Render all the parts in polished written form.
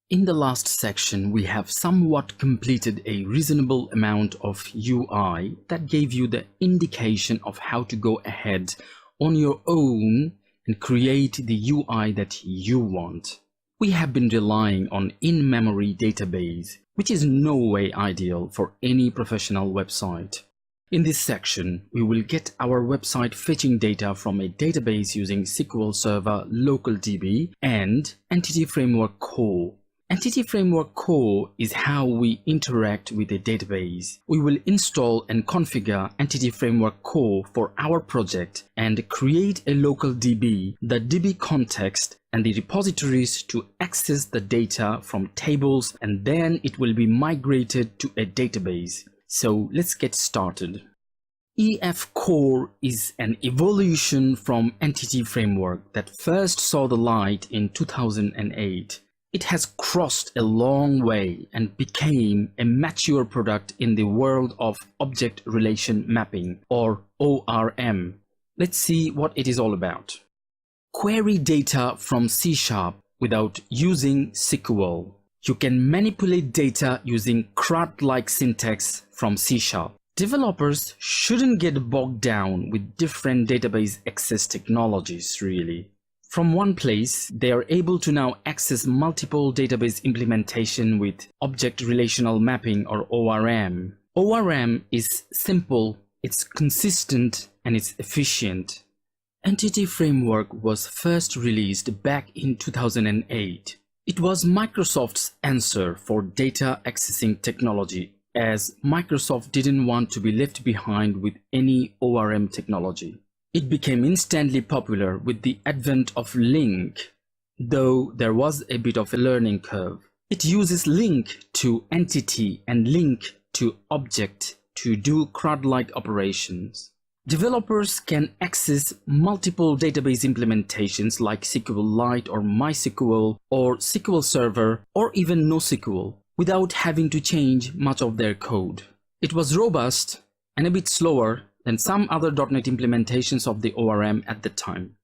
In the last section, we have somewhat completed a reasonable amount of UI that gave you the indication of how to go ahead on your own and create the UI that you want. We have been relying on in-memory database, which is no way ideal for any professional website. In this section, we will get our website fetching data from a database using SQL Server Local DB and Entity Framework Core. Entity Framework Core is how we interact with a database. We will install and configure Entity Framework Core for our project and create a local DB, the DB context, and the repositories to access the data from tables, and then it will be migrated to a database. So let's get started. EF Core is an evolution from Entity Framework that first saw the light in 2008. It has crossed a long way and became a mature product in the world of Object-Relation Mapping, or ORM. Let's see what it is all about. Query data from C# without using SQL. You can manipulate data using CRUD-like syntax from C#. Developers shouldn't get bogged down with different database access technologies, really. From one place, they are able to now access multiple database implementation with Object-Relational Mapping, or ORM. ORM is simple, it's consistent, and it's efficient. Entity Framework was first released back in 2008. It was Microsoft's answer for data accessing technology, as Microsoft didn't want to be left behind with any ORM technology. It became instantly popular with the advent of LINQ, though there was a bit of a learning curve. It uses LINQ to entity and LINQ to object to do CRUD-like operations. Developers can access multiple database implementations like SQLite or MySQL or SQL Server or even NoSQL without having to change much of their code. It was robust and a bit slower than some other .NET implementations of the ORM at the time.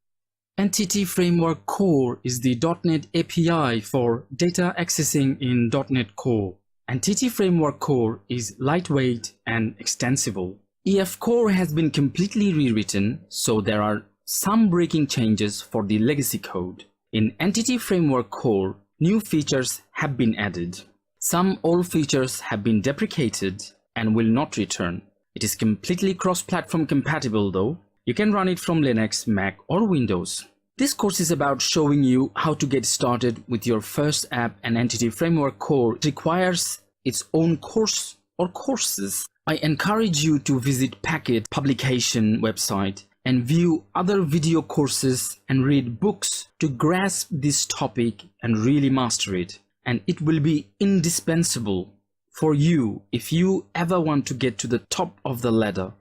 Entity Framework Core is the .NET API for data accessing in .NET Core. Entity Framework Core is lightweight and extensible. EF Core has been completely rewritten, so there are some breaking changes for the legacy code. In Entity Framework Core, new features have been added. Some old features have been deprecated and will not return. It is completely cross-platform compatible though. You can run it from Linux, Mac or Windows. This course is about showing you how to get started with your first app, and Entity Framework Core requires its own course or courses. I encourage you to visit Packet publication website and view other video courses and read books to grasp this topic and really master it. And it will be indispensable for you if you ever want to get to the top of the ladder